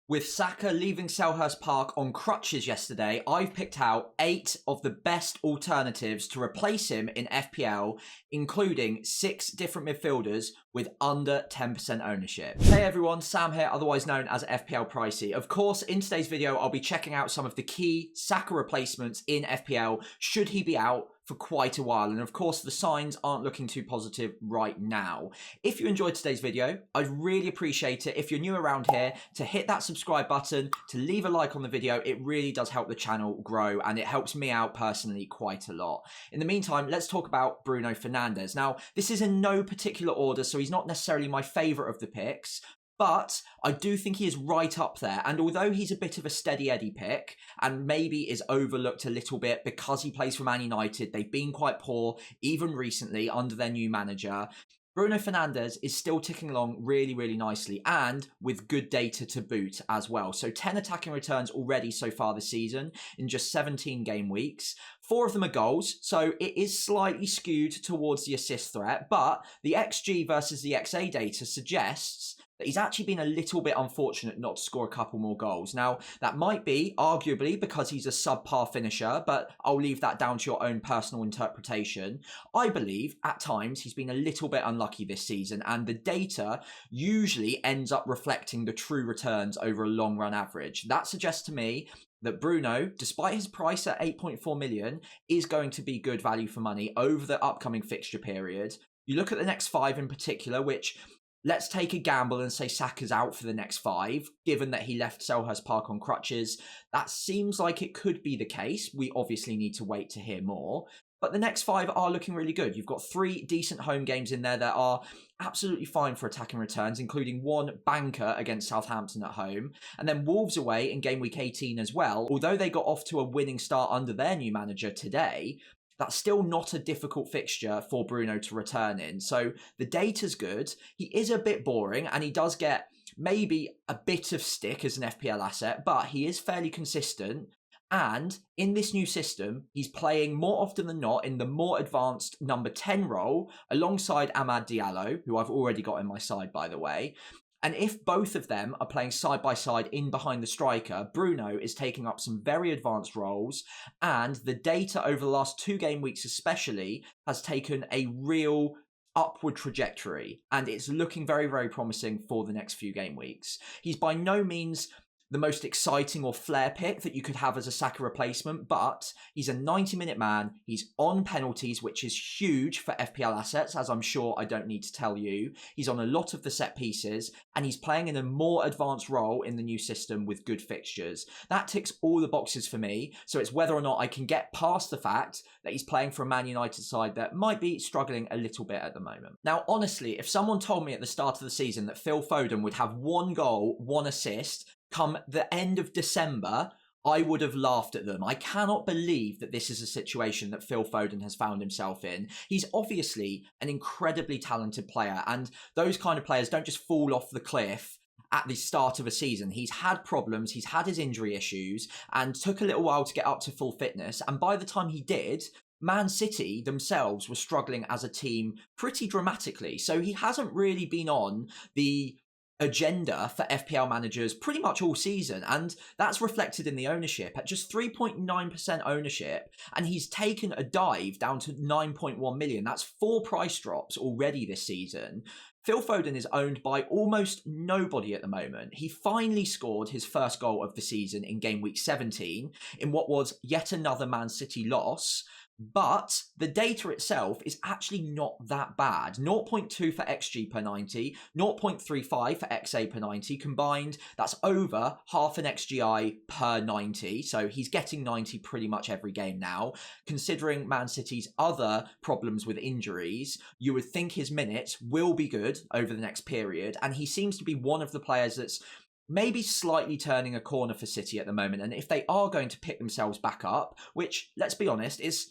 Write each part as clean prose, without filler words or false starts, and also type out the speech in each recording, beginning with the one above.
With Saka leaving Selhurst Park on crutches yesterday, I've picked out 8 of the best alternatives to replace him in FPL, including 6 different midfielders with under 10% ownership. Hey everyone, Sam here, otherwise known as FPL Pricey. Of course, in today's video, I'll be checking out some of the key Saka replacements in FPL, should he be out for quite a while. And of course, the signs aren't looking too positive right now. If you enjoyed today's video, I'd really appreciate it if you're new around here to hit that subscribe button, to leave a like on the video. It really does help the channel grow and it helps me out personally quite a lot. In the meantime, let's talk about Bruno Fernandes. Now, this is in no particular order, so he's not necessarily my favourite of the picks, but I do think he is right up there. And although he's a bit of a steady Eddie pick and maybe is overlooked a little bit because he plays for Man United, they've been quite poor even recently under their new manager, Bruno Fernandes is still ticking along really nicely and with good data to boot as well. So 10 attacking returns already so far this season in just 17 game weeks. 4 of them are goals, so it is slightly skewed towards the assist threat, but the XG versus the XA data suggests that he's actually been a little bit unfortunate not to score a couple more goals. Now, that might be arguably because he's a subpar finisher, but I'll leave that down to your own personal interpretation. I believe at times he's been a little bit unlucky this season, and the data usually ends up reflecting the true returns over a long run average. That suggests to me that Bruno, despite his price at 8.4 million, is going to be good value for money over the upcoming fixture period. You look at the next 5 in particular, which, let's take a gamble and say Saka's out for the next 5, given that he left Selhurst Park on crutches. That seems like it could be the case. We obviously need to wait to hear more. But the next 5 are looking really good. You've got 3 decent home games in there that are absolutely fine for attacking returns, including 1 banker against Southampton at home, and then Wolves away in game week 18 as well. Although they got off to a winning start under their new manager today, that's still not a difficult fixture for Bruno to return in. So the data's good. He is a bit boring and he does get maybe a bit of stick as an FPL asset, but he is fairly consistent. And in this new system, he's playing more often than not in the more advanced number 10 role alongside Amad Diallo, who I've already got in my side, by the way. And if both of them are playing side by side in behind the striker, Bruno is taking up some very advanced roles. And the data over the last 2 game weeks especially has taken a real upward trajectory. And it's looking very promising for the next few game weeks. He's by no means the most exciting or flair pick that you could have as a Saka replacement, but he's a 90-minute man. He's on penalties, which is huge for FPL assets, as I'm sure I don't need to tell you. He's on a lot of the set pieces, and he's playing in a more advanced role in the new system with good fixtures. That ticks all the boxes for me, so it's whether or not I can get past the fact that he's playing for a Man United side that might be struggling a little bit at the moment. Now, honestly, if someone told me at the start of the season that Phil Foden would have 1 goal, 1 assist, come the end of December, I would have laughed at them. I cannot believe that this is a situation that Phil Foden has found himself in. He's obviously an incredibly talented player, and those kind of players don't just fall off the cliff at the start of a season. He's had problems, he's had his injury issues, and took a little while to get up to full fitness, and by the time he did, Man City themselves were struggling as a team pretty dramatically. So he hasn't really been on the agenda for FPL managers pretty much all season, and that's reflected in the ownership at just 3.9% ownership, and he's taken a dive down to 9.1 million. That's 4 price drops already this season. Phil Foden is owned by almost nobody at the moment. He finally scored his first goal of the season in game week 17 in what was yet another Man City loss. But the data itself is actually not that bad. 0.2 for XG per 90, 0.35 for XA per 90 combined. That's over half an XGI per 90. So he's getting 90 pretty much every game now. Considering Man City's other problems with injuries, you would think his minutes will be good over the next period. And he seems to be one of the players that's maybe slightly turning a corner for City at the moment. And if they are going to pick themselves back up, which, let's be honest, is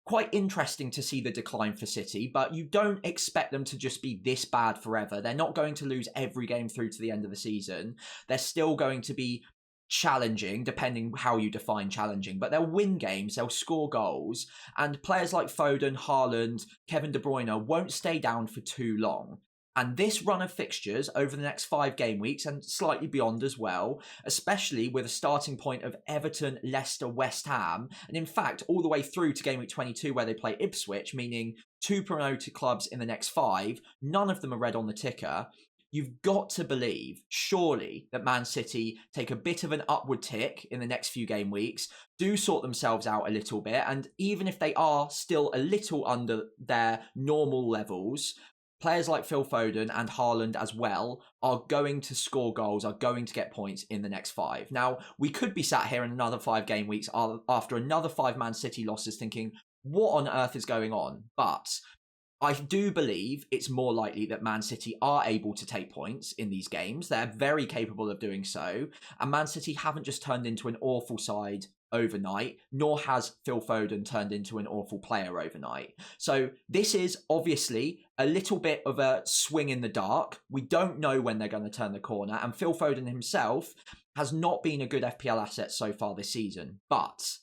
quite interesting to see the decline for City, but you don't expect them to just be this bad forever. They're not going to lose every game through to the end of the season. They're still going to be challenging, depending how you define challenging, but they'll win games, they'll score goals, and players like Foden, Haaland, Kevin De Bruyne won't stay down for too long. And this run of fixtures over the next 5 game weeks and slightly beyond as well, especially with a starting point of Everton, Leicester, West Ham, and in fact, all the way through to game week 22 where they play Ipswich, meaning 2 promoted clubs in the next 5, none of them are red on the ticker. You've got to believe, surely, that Man City take a bit of an upward tick in the next few game weeks, do sort themselves out a little bit, and even if they are still a little under their normal levels, players like Phil Foden and Haaland as well are going to score goals, are going to get points in the next 5. Now, we could be sat here in another 5 game weeks after another 5 Man City losses thinking, what on earth is going on? But I do believe it's more likely that Man City are able to take points in these games. They're very capable of doing so. And Man City haven't just turned into an awful side overnight, nor has Phil Foden turned into an awful player overnight. So this is obviously a little bit of a swing in the dark. We don't know when they're going to turn the corner, and Phil Foden himself has not been a good FPL asset so far this season. But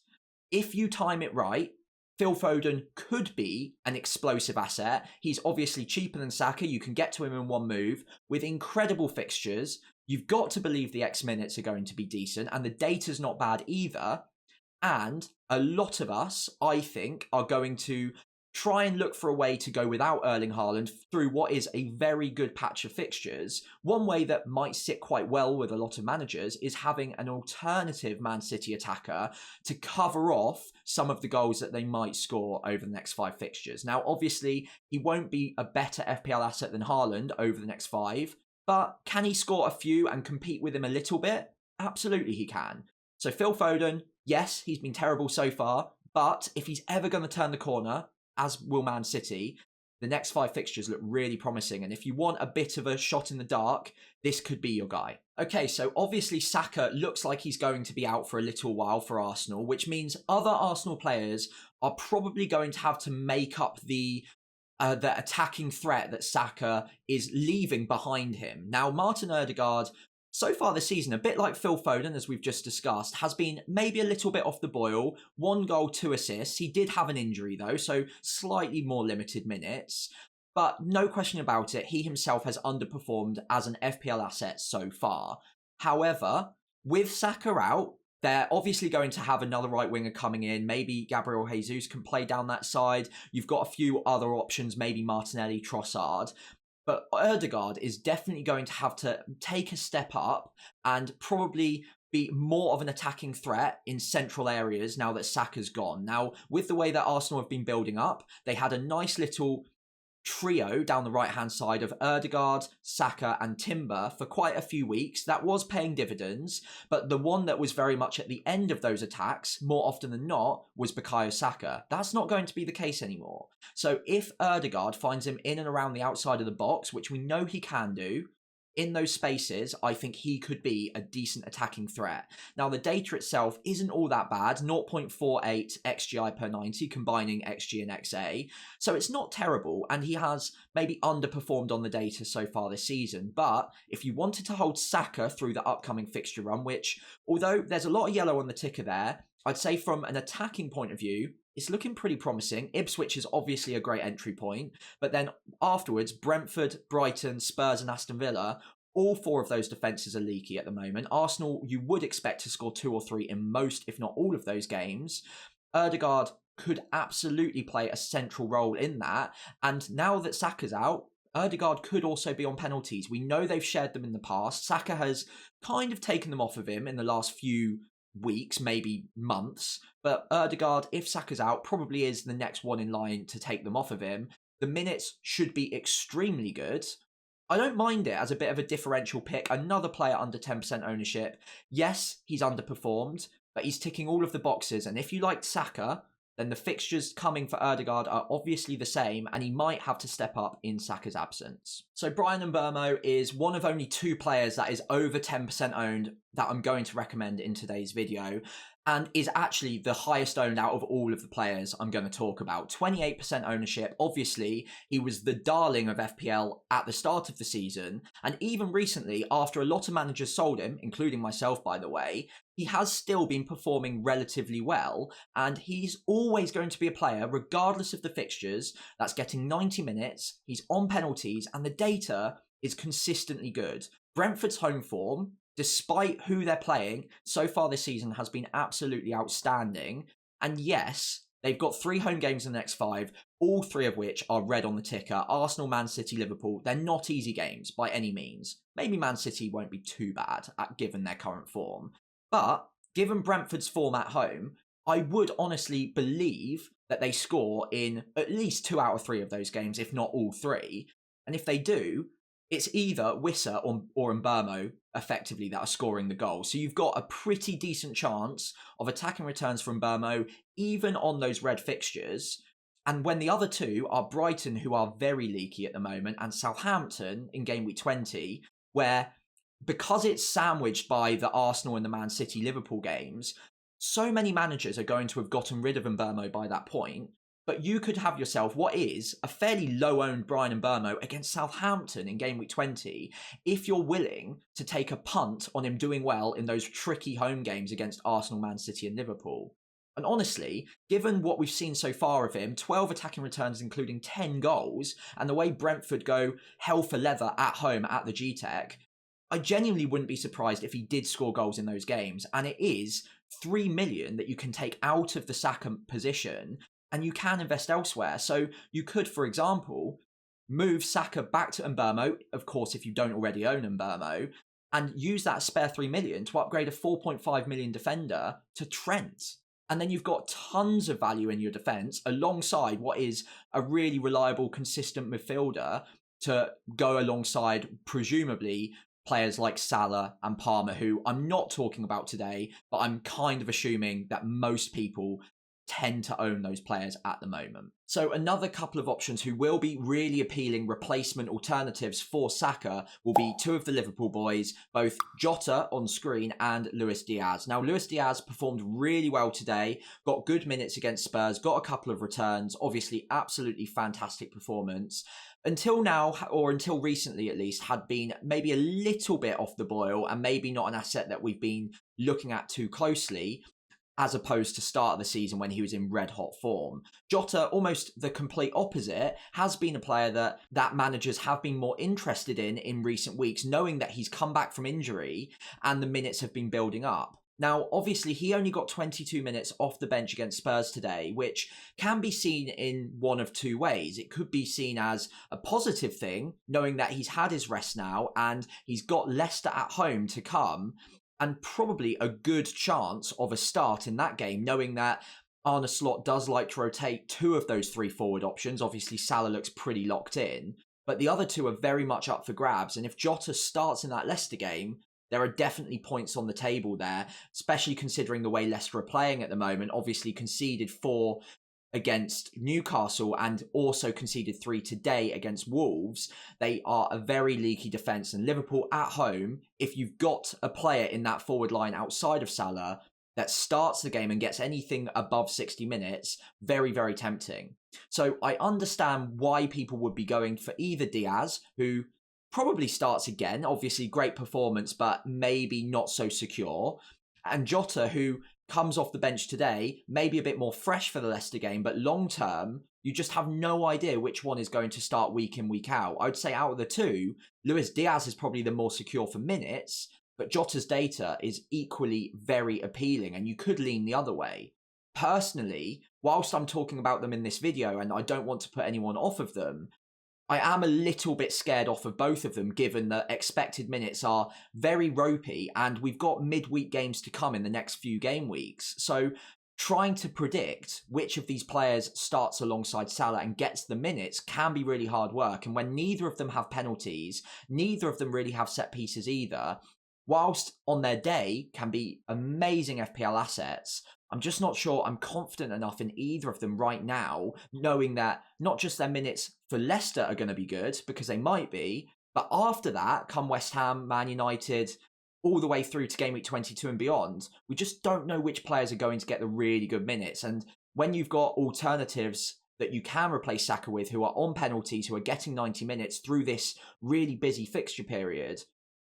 if you time it right, Phil Foden could be an explosive asset. He's obviously cheaper than Saka. You can get to him in one move with incredible fixtures. You've got to believe the X minutes are going to be decent, and the data's not bad either. And a lot of us, I think, are going to try and look for a way to go without Erling Haaland through what is a very good patch of fixtures. One way that might sit quite well with a lot of managers is having an alternative Man City attacker to cover off some of the goals that they might score over the next 5 fixtures. Now, obviously, he won't be a better FPL asset than Haaland over the next 5, but can he score a few and compete with him a little bit? Absolutely he can. So Phil Foden, yes, he's been terrible so far, but if he's ever going to turn the corner, as will Man City, the next 5 fixtures look really promising. And if you want a bit of a shot in the dark, this could be your guy. Okay, so obviously Saka looks like he's going to be out for a little while for Arsenal, which means other Arsenal players are probably going to have to make up the attacking threat that Saka is leaving behind him. Now, Martin Ødegaard, so far this season, a bit like Phil Foden, as we've just discussed, has been maybe a little bit off the boil. 1 goal, 2 assists. He did have an injury, though, so slightly more limited minutes. But no question about it, he himself has underperformed as an FPL asset so far. However, with Saka out, they're obviously going to have another right winger coming in. Maybe Gabriel Jesus can play down that side. You've got a few other options, maybe Martinelli, Trossard. But Ødegaard is definitely going to have to take a step up and probably be more of an attacking threat in central areas now that Saka's gone. Now, with the way that Arsenal have been building up, they had a nice little trio down the right-hand side of Ødegaard, Saka and Timber for quite a few weeks. That was paying dividends, but the one that was very much at the end of those attacks, more often than not, was Bukayo Saka. That's not going to be the case anymore. So if Ødegaard finds him in and around the outside of the box, which we know he can do, in those spaces, I think he could be a decent attacking threat. Now, the data itself isn't all that bad, 0.48 XGI per 90, combining XG and XA. So it's not terrible, and he has maybe underperformed on the data so far this season. But if you wanted to hold Saka through the upcoming fixture run, which, although there's a lot of yellow on the ticker there, I'd say from an attacking point of view, it's looking pretty promising. Ipswich is obviously a great entry point, but then afterwards, Brentford, Brighton, Spurs and Aston Villa, all 4 of those defences are leaky at the moment. Arsenal, you would expect to score 2 or 3 in most, if not all of those games. Ødegaard could absolutely play a central role in that, and now that Saka's out, Ødegaard could also be on penalties. We know they've shared them in the past. Saka has kind of taken them off of him in the last few weeks, maybe months, but Ødegaard, if Saka's out, probably is the next one in line to take them off of him. The minutes should be extremely good. I don't mind it as a bit of a differential pick. Another player under 10% ownership. Yes, he's underperformed, but he's ticking all of the boxes, and if you liked Saka, then the fixtures coming for Ødegaard are obviously the same, and he might have to step up in Saka's absence. So Bryan Mbeumo is one of only 2 players that is over 10% owned that I'm going to recommend in today's video, and is actually the highest owned out of all of the players I'm going to talk about. 28% ownership. Obviously, he was the darling of FPL at the start of the season, and even recently, after a lot of managers sold him, including myself, by the way, he has still been performing relatively well, and he's always going to be a player, regardless of the fixtures, that's getting 90 minutes, he's on penalties, and the data is consistently good. Brentford's home form, despite who they're playing, so far this season has been absolutely outstanding. And yes, they've got 3 home games in the next 5, all 3 of which are red on the ticker. Arsenal, Man City, Liverpool. They're not easy games by any means. Maybe Man City won't be too bad given their current form. But given Brentford's form at home, I would honestly believe that they score in at least 2 out of 3 of those games, if not all 3. And if they do, it's either Wissa or Mbeumo, effectively, that are scoring the goal. So you've got a pretty decent chance of attacking returns from Mbeumo, even on those red fixtures. And when the other 2 are Brighton, who are very leaky at the moment, and Southampton in game week 20, where, because it's sandwiched by the Arsenal and the Man City Liverpool games, so many managers are going to have gotten rid of Mbeumo by that point. But you could have yourself what is a fairly low-owned Bryan Mbeumo against Southampton in game week 20 if you're willing to take a punt on him doing well in those tricky home games against Arsenal, Man City and Liverpool. And honestly, given what we've seen so far of him, 12 attacking returns including 10 goals, and the way Brentford go hell for leather at home at the G-Tech, I genuinely wouldn't be surprised if he did score goals in those games. And it is 3 million that you can take out of the Saka position, and you can invest elsewhere. So you could, for example, move Saka back to Mbeumo, of course, if you don't already own Mbeumo, and use that spare 3 million to upgrade a 4.5 million defender to Trent. And then you've got tons of value in your defence alongside what is a really reliable, consistent midfielder to go alongside, presumably, players like Salah and Palmer, who I'm not talking about today, but I'm kind of assuming that most people tend to own those players at the moment. So another couple of options who will be really appealing replacement alternatives for Saka will be 2 of the Liverpool boys, both Jota on screen and Luis Diaz. Now, Luis Diaz performed really well today, got good minutes against Spurs, got a couple of returns, obviously absolutely fantastic performance. Until now, or until recently at least, had been maybe a little bit off the boil and maybe not an asset that we've been looking at too closely, as opposed to start of the season when he was in red-hot form. Jota, almost the complete opposite, has been a player that managers have been more interested in recent weeks, knowing that he's come back from injury and the minutes have been building up. Now, obviously, he only got 22 minutes off the bench against Spurs today, which can be seen in one of 2 ways. It could be seen as a positive thing, knowing that he's had his rest now and he's got Leicester at home to come, and probably a good chance of a start in that game, knowing that Arne Slot does like to rotate 2 of those 3 forward options. Obviously, Salah looks pretty locked in, but the other 2 are very much up for grabs. And if Jota starts in that Leicester game, there are definitely points on the table there, especially considering the way Leicester are playing at the moment. Obviously conceded 4 against Newcastle and also conceded 3 today against Wolves. They are a very leaky defence, and Liverpool at home, if you've got a player in that forward line outside of Salah that starts the game and gets anything above 60 minutes, very, very tempting. So I understand why people would be going for either Diaz, who probably starts again, obviously great performance, but maybe not so secure, and Jota, who comes off the bench today, maybe a bit more fresh for the Leicester game, but long term, you just have no idea which one is going to start week in, week out. I would say out of the 2, Luis Diaz is probably the more secure for minutes, but Jota's data is equally very appealing, and you could lean the other way. Personally, whilst I'm talking about them in this video, and I don't want to put anyone off of them, I am a little bit scared off of both of them, given that expected minutes are very ropey and we've got midweek games to come in the next few game weeks. So trying to predict which of these players starts alongside Salah and gets the minutes can be really hard work. And when neither of them have penalties, neither of them really have set pieces either, whilst on their day can be amazing FPL assets, I'm just not sure I'm confident enough in either of them right now, knowing that not just their minutes for Leicester are going to be good, because they might be, but after that, come West Ham, Man United, all the way through to game week 22 and beyond, we just don't know which players are going to get the really good minutes. And when you've got alternatives that you can replace Saka with, who are on penalties, who are getting 90 minutes through this really busy fixture period,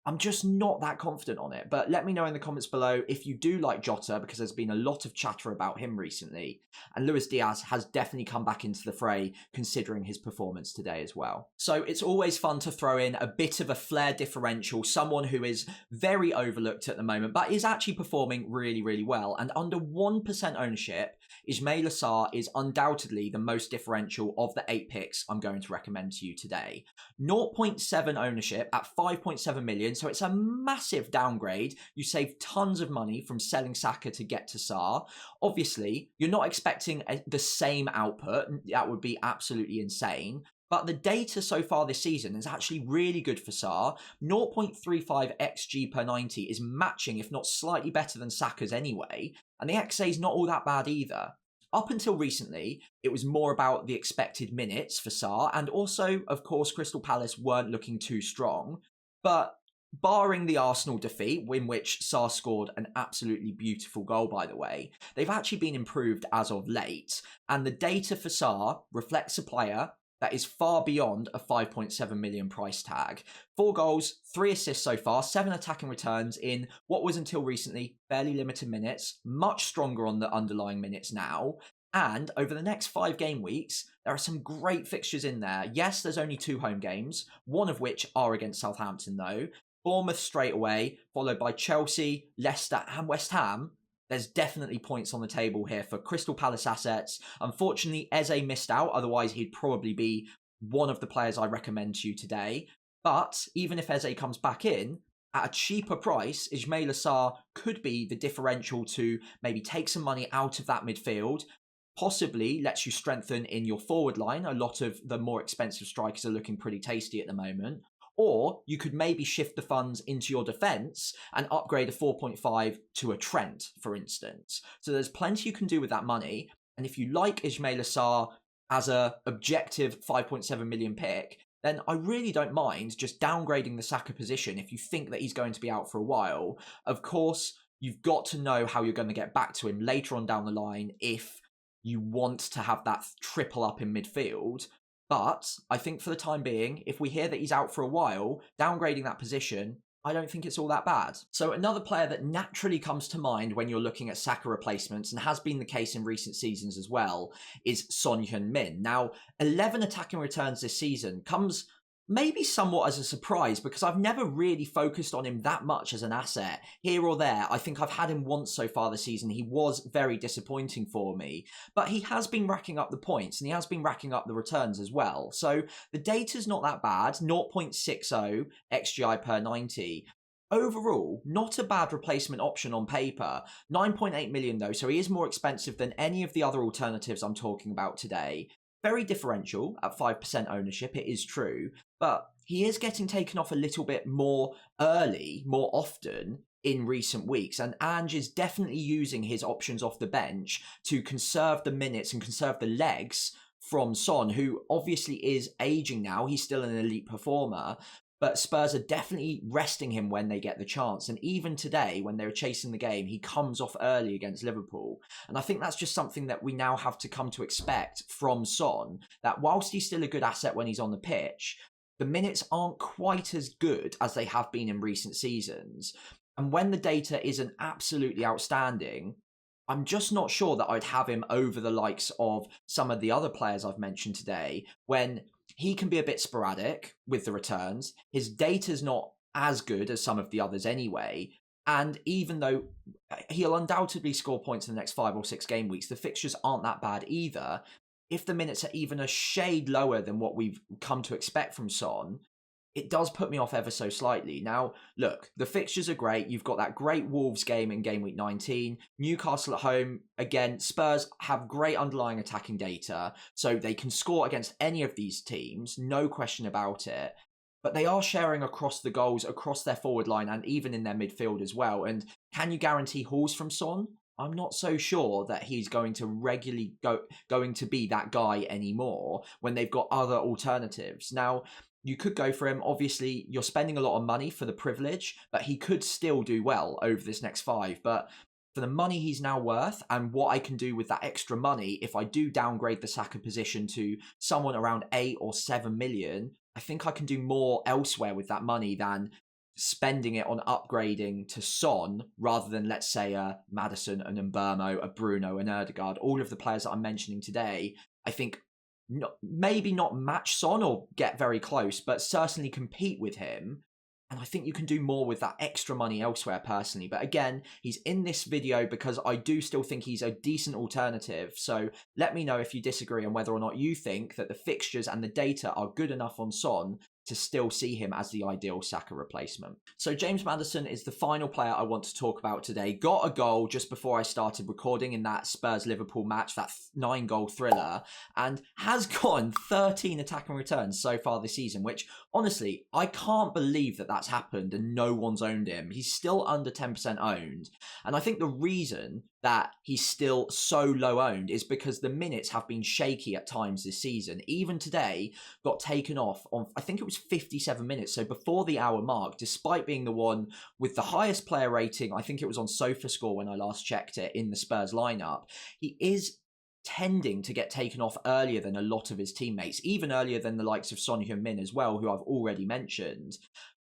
I'm just not that confident on it. But let me know in the comments below if you do like Jota, because there's been a lot of chatter about him recently. And Luis Diaz has definitely come back into the fray, considering his performance today as well. So it's always fun to throw in a bit of a flair differential, someone who is very overlooked at the moment, but is actually performing really, really well. And under 1% ownership, Ismaïla Sarr is undoubtedly the most differential of the 8 picks I'm going to recommend to you today. 0.7 ownership at 5.7 million, so it's a massive downgrade. You save tons of money from selling Saka to get to Sarr. Obviously, you're not expecting the same output. That would be absolutely insane. But the data so far this season is actually really good for Sarr. 0.35 XG per 90 is matching, if not slightly better than Saka's anyway. And the XA is not all that bad either. Up until recently, it was more about the expected minutes for Sarr. And also, of course, Crystal Palace weren't looking too strong. But barring the Arsenal defeat, in which Sarr scored an absolutely beautiful goal, by the way, they've actually been improved as of late. And the data for Sarr reflects a player that is far beyond a 5.7 million price tag. 4 goals, 3 assists so far, 7 attacking returns in what was until recently fairly limited minutes, much stronger on the underlying minutes now. And over the next 5 game weeks, there are some great fixtures in there. Yes, there's only 2 home games, one of which are against Southampton though. Bournemouth straight away, followed by Chelsea, Leicester and West Ham. There's definitely points on the table here for Crystal Palace assets. Unfortunately, Eze missed out. Otherwise, he'd probably be one of the players I recommend to you today. But even if Eze comes back in, at a cheaper price, Ismaïla Sarr could be the differential to maybe take some money out of that midfield. Possibly lets you strengthen in your forward line. A lot of the more expensive strikers are looking pretty tasty at the moment. Or you could maybe shift the funds into your defence and upgrade a 4.5 to a Trent, for instance. So there's plenty you can do with that money. And if you like Ismaïla Sarr as a objective 5.7 million pick, then I really don't mind just downgrading the Saka position if you think that he's going to be out for a while. Of course, you've got to know how you're going to get back to him later on down the line if you want to have that triple up in midfield. But I think for the time being, if we hear that he's out for a while, downgrading that position, I don't think it's all that bad. So another player that naturally comes to mind when you're looking at Saka replacements, and has been the case in recent seasons as well, is Son Heung-min. Now, 11 attacking returns this season comes maybe somewhat as a surprise, because I've never really focused on him that much as an asset. Here or there, I think I've had him once so far this season. He was very disappointing for me, but he has been racking up the points and he has been racking up the returns as well. So the data's not that bad, 0.60 XGI per 90. Overall, not a bad replacement option on paper. 9.8 million though, so he is more expensive than any of the other alternatives I'm talking about today. Very differential at 5% ownership, it is true, but he is getting taken off a little bit more early, more often in recent weeks, and Ange is definitely using his options off the bench to conserve the minutes and conserve the legs from Son, who obviously is aging now. He's still an elite performer, but Spurs are definitely resting him when they get the chance. And even today, when they were chasing the game, he comes off early against Liverpool. And I think that's just something that we now have to come to expect from Son, that whilst he's still a good asset when he's on the pitch, the minutes aren't quite as good as they have been in recent seasons. And when the data isn't absolutely outstanding, I'm just not sure that I'd have him over the likes of some of the other players I've mentioned today, when he can be a bit sporadic with the returns. His data's not as good as some of the others anyway. And even though he'll undoubtedly score points in the next 5 or 6 game weeks, the fixtures aren't that bad either. If the minutes are even a shade lower than what we've come to expect from Son, it does put me off ever so slightly. Now, look, the fixtures are great. You've got that great Wolves game in game week 19. Newcastle at home. Again, Spurs have great underlying attacking data, so they can score against any of these teams, no question about it. But they are sharing across the goals, across their forward line, and even in their midfield as well. And can you guarantee hauls from Son? I'm not so sure that he's going to regularly going to be that guy anymore when they've got other alternatives. Now, you could go for him. Obviously, you're spending a lot of money for the privilege, but he could still do well over this next 5. But for the money he's now worth and what I can do with that extra money, if I do downgrade the Saka position to someone around 8 or 7 million, I think I can do more elsewhere with that money than spending it on upgrading to Son rather than, let's say, a Maddison, an Mbeumo, a Bruno, an Ødegaard. All of the players that I'm mentioning today, I think maybe not match Son or get very close, but certainly compete with him. And I think you can do more with that extra money elsewhere personally. But again, he's in this video because I do still think he's a decent alternative. So let me know if you disagree on whether or not you think that the fixtures and the data are good enough on Son to still see him as the ideal Saka replacement. So James Maddison is the final player I want to talk about today. Got a goal just before I started recording in that Spurs-Liverpool match, that 9-goal thriller, and has gotten 13 attacking returns so far this season, which honestly, I can't believe that that's happened and no one's owned him. He's still under 10% owned. And I think the reason that he's still so low owned is because the minutes have been shaky at times this season. Even today, got taken off on, I think it was 57 minutes, so before the hour mark, despite being the one with the highest player rating. I think it was on SofaScore when I last checked it in the Spurs lineup. He is tending to get taken off earlier than a lot of his teammates, even earlier than the likes of Son Heung-min as well, who I've already mentioned.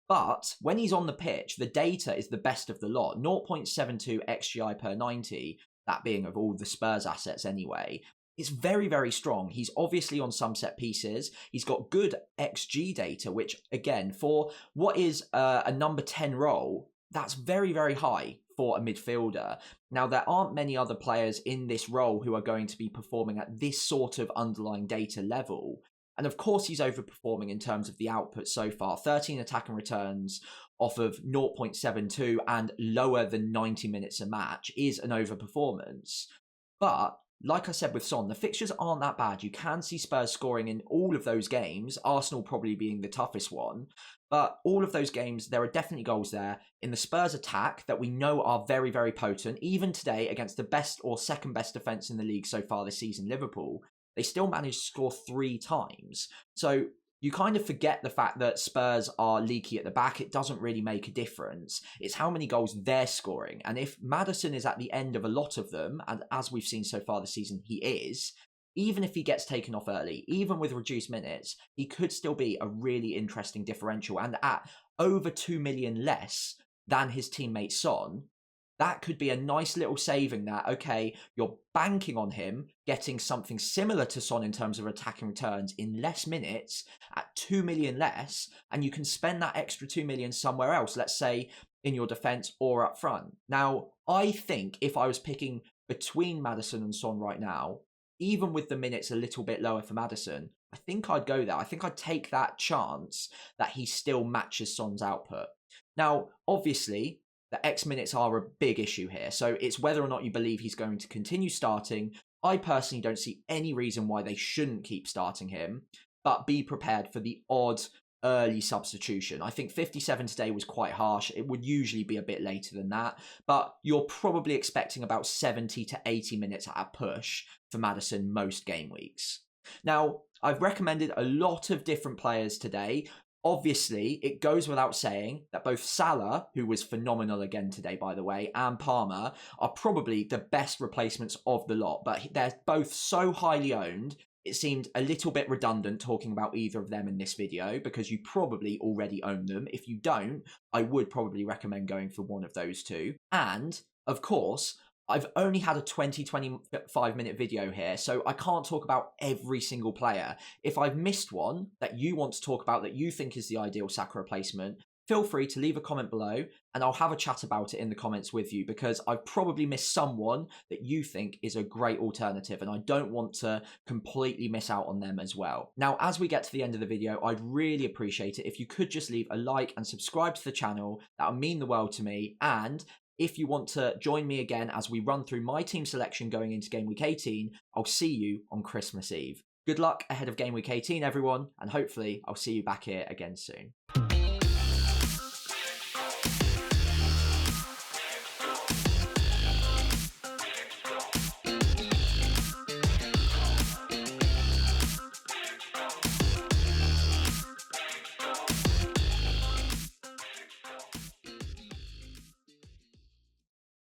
But when he's on the pitch, the data is the best of the lot. 0.72 XGI per 90, that being of all the Spurs assets anyway. It's very, very strong. He's obviously on some set pieces. He's got good XG data, which, again, for what is a number 10 role, that's very, very high for a midfielder. Now, there aren't many other players in this role who are going to be performing at this sort of underlying data level. And of course, he's overperforming in terms of the output so far. 13 attacking returns off of 0.72 and lower than 90 minutes a match is an overperformance. But like I said with Son, the fixtures aren't that bad. You can see Spurs scoring in all of those games, Arsenal probably being the toughest one. But all of those games, there are definitely goals there in the Spurs attack that we know are very, very potent. Even today, against the best or second best defence in the league so far this season, Liverpool, they still managed to score 3 times. So you kind of forget the fact that Spurs are leaky at the back. It doesn't really make a difference. It's how many goals they're scoring. And if Maddison is at the end of a lot of them, and as we've seen so far this season, he is, even if he gets taken off early, even with reduced minutes, he could still be a really interesting differential. And at over 2 million less than his teammate Son, that could be a nice little saving that, okay, you're banking on him getting something similar to Son in terms of attacking returns in less minutes at 2 million less, and you can spend that extra 2 million somewhere else, let's say in your defence or up front. Now, I think if I was picking between Maddison and Son right now, even with the minutes a little bit lower for Maddison, I think I'd go there. I think I'd take that chance that he still matches Son's output. Now, obviously, the X minutes are a big issue here. So it's whether or not you believe he's going to continue starting. I personally don't see any reason why they shouldn't keep starting him, but be prepared for the odd early substitution. I think 57 today was quite harsh. It would usually be a bit later than that, but you're probably expecting about 70 to 80 minutes at a push for Maddison most game weeks. Now, I've recommended a lot of different players today. Obviously, it goes without saying that both Salah, who was phenomenal again today, by the way, and Palmer are probably the best replacements of the lot, but they're both so highly owned, it seemed a little bit redundant talking about either of them in this video because you probably already own them. If you don't, I would probably recommend going for one of those two. And, of course, I've only had a 20-25 minute video here, so I can't talk about every single player. If I've missed one that you want to talk about that you think is the ideal Saka replacement, feel free to leave a comment below and I'll have a chat about it in the comments with you because I've probably missed someone that you think is a great alternative and I don't want to completely miss out on them as well. Now, as we get to the end of the video, I'd really appreciate it if you could just leave a like and subscribe to the channel. That would mean the world to me. And if you want to join me again as we run through my team selection going into Game Week 18, I'll see you on Christmas Eve. Good luck ahead of Game Week 18, everyone, and hopefully I'll see you back here again soon.